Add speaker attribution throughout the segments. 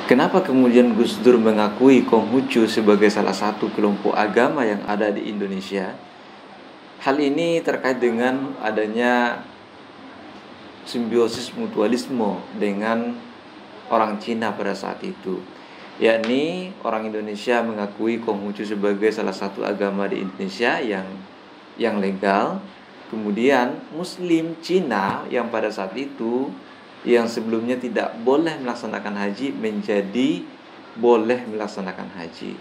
Speaker 1: Kenapa kemudian Gus Dur mengakui Konghucu sebagai salah satu kelompok agama yang ada di Indonesia? Hal ini terkait dengan adanya simbiosis mutualisme dengan orang Cina pada saat itu, yakni orang Indonesia mengakui Konghucu sebagai salah satu agama di Indonesia yang legal. Kemudian Muslim Cina yang pada saat itu yang sebelumnya tidak boleh melaksanakan haji menjadi boleh melaksanakan haji.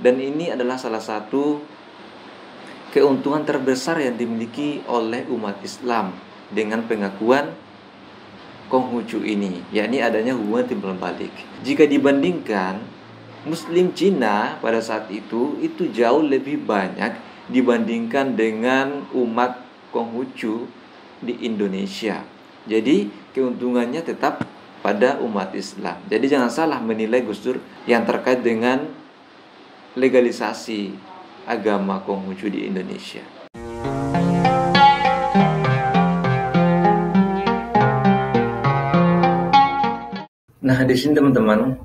Speaker 1: Dan ini adalah salah satu keuntungan terbesar yang dimiliki oleh umat Islam dengan pengakuan Konghucu ini, yakni adanya hubungan timbal balik. Jika dibandingkan Muslim Cina pada saat itu jauh lebih banyak dibandingkan dengan umat Konghucu di Indonesia. Jadi keuntungannya tetap pada umat Islam. Jadi jangan salah menilai Gus Dur yang terkait dengan legalisasi agama Konghucu di Indonesia. Nah, di sini teman-teman,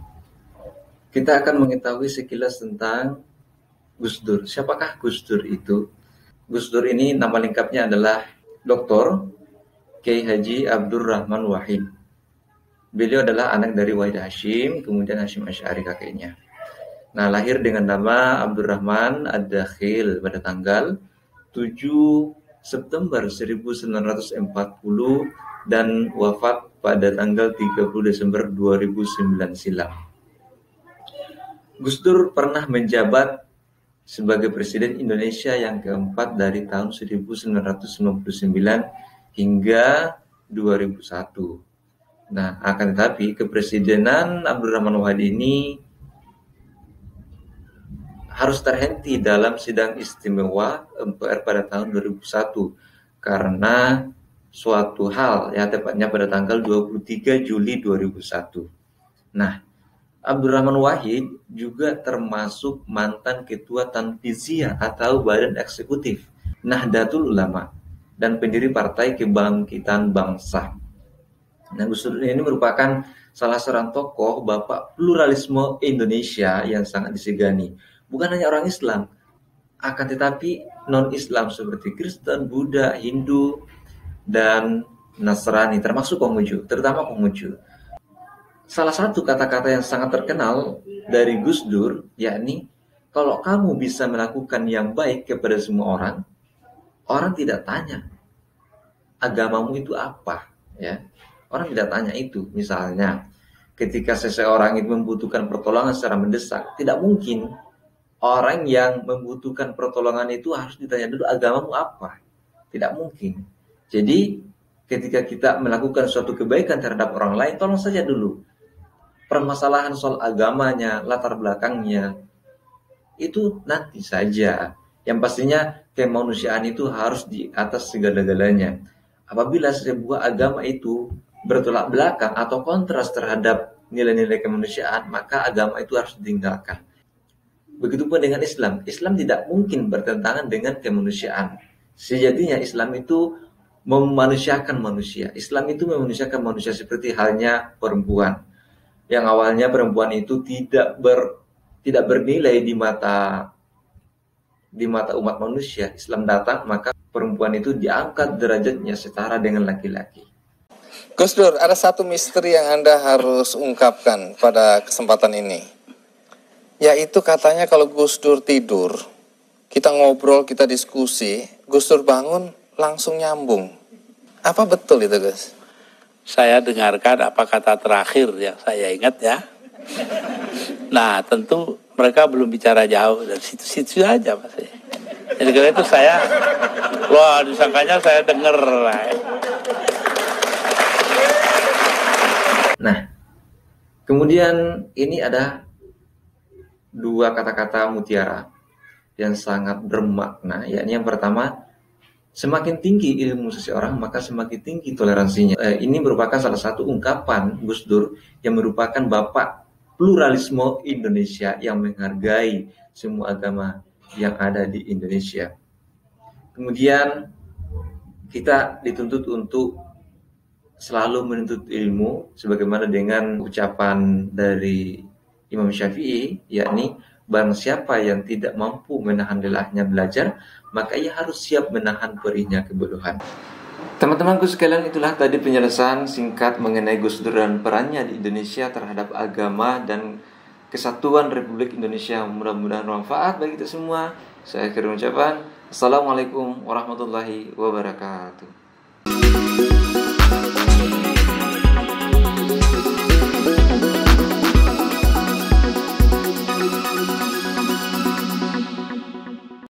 Speaker 1: kita akan mengetahui sekilas tentang Gus Dur. Siapakah Gus Dur itu? Gus Dur ini nama lengkapnya adalah Dr. Kiai Haji Abdurrahman Wahid. Beliau adalah anak dari Wahid Hashim, kemudian Hashim Asy'ari kakeknya. Nah, lahir dengan nama Abdurrahman Ad-Dakhil pada tanggal 7 September 1940 dan wafat pada tanggal 30 Desember 2009 silam. Gus Dur pernah menjabat sebagai Presiden Indonesia yang keempat dari tahun 1999 hingga 2001. Nah, akan tetapi kepresidenan Abdurrahman Wahid ini harus terhenti dalam sidang istimewa MPR pada tahun 2001 karena suatu hal, ya tepatnya pada tanggal 23 Juli 2001. Nah, Abdurrahman Wahid juga termasuk mantan ketua Tanfiziyah atau Badan Eksekutif Nahdlatul Ulama dan pendiri Partai Kebangkitan Bangsa. Nah, Gus Dur ini merupakan salah seorang tokoh bapak pluralisme Indonesia yang sangat disegani. Bukan hanya orang Islam, akan tetapi non-Islam seperti Kristen, Buddha, Hindu, dan Nasrani, termasuk Konghucu, terutama Konghucu. Salah satu kata-kata yang sangat terkenal dari Gus Dur, yakni kalau kamu bisa melakukan yang baik kepada semua orang, orang tidak tanya agamamu itu apa, ya. Orang tidak tanya itu. Misalnya, ketika seseorang itu membutuhkan pertolongan secara mendesak, tidak mungkin orang yang membutuhkan pertolongan itu harus ditanya dulu agamamu apa. Tidak mungkin. Jadi, ketika kita melakukan suatu kebaikan terhadap orang lain, tolong saja dulu permasalahan soal agamanya, latar belakangnya, itu nanti saja. Yang pastinya kemanusiaan itu harus di atas segala-galanya. Apabila sebuah agama itu bertolak belakang atau kontras terhadap nilai-nilai kemanusiaan, maka agama itu harus ditinggalkan. Begitupun dengan Islam. Islam tidak mungkin bertentangan dengan kemanusiaan. Sejatinya Islam itu memanusiakan manusia. Islam itu memanusiakan manusia seperti halnya perempuan. Yang awalnya perempuan itu tidak bernilai di mata umat manusia. Islam datang, maka perempuan itu diangkat derajatnya setara dengan laki-laki.
Speaker 2: Gus Dur, ada satu misteri yang Anda harus ungkapkan pada kesempatan ini. Yaitu katanya kalau Gus Dur tidur, kita ngobrol, kita diskusi, Gus Dur bangun langsung nyambung. Apa betul itu, Gus?
Speaker 3: Saya dengarkan apa kata terakhir yang saya ingat ya. Nah, tentu mereka belum bicara jauh dari situ-situ aja Mas. Jadi karena itu saya, wah disangkanya saya dengar.
Speaker 1: Nah, kemudian ini ada dua kata-kata mutiara yang sangat bermakna, yakni yang pertama, semakin tinggi ilmu seseorang maka semakin tinggi toleransinya. Ini merupakan salah satu ungkapan Gus Dur yang merupakan bapak pluralisme Indonesia yang menghargai semua agama yang ada di Indonesia. Kemudian kita dituntut untuk selalu menuntut ilmu, sebagaimana dengan ucapan dari Imam Syafi'i, yakni barang siapa yang tidak mampu menahan lelahnya belajar, maka ia harus siap menahan perihnya kebodohan. Teman-temanku sekalian, itulah tadi penjelasan singkat mengenai Gus Dur dan perannya di Indonesia terhadap agama dan kesatuan Republik Indonesia. Mudah-mudahan bermanfaat bagi kita semua. Saya akhiri ucapan, Assalamualaikum warahmatullahi wabarakatuh.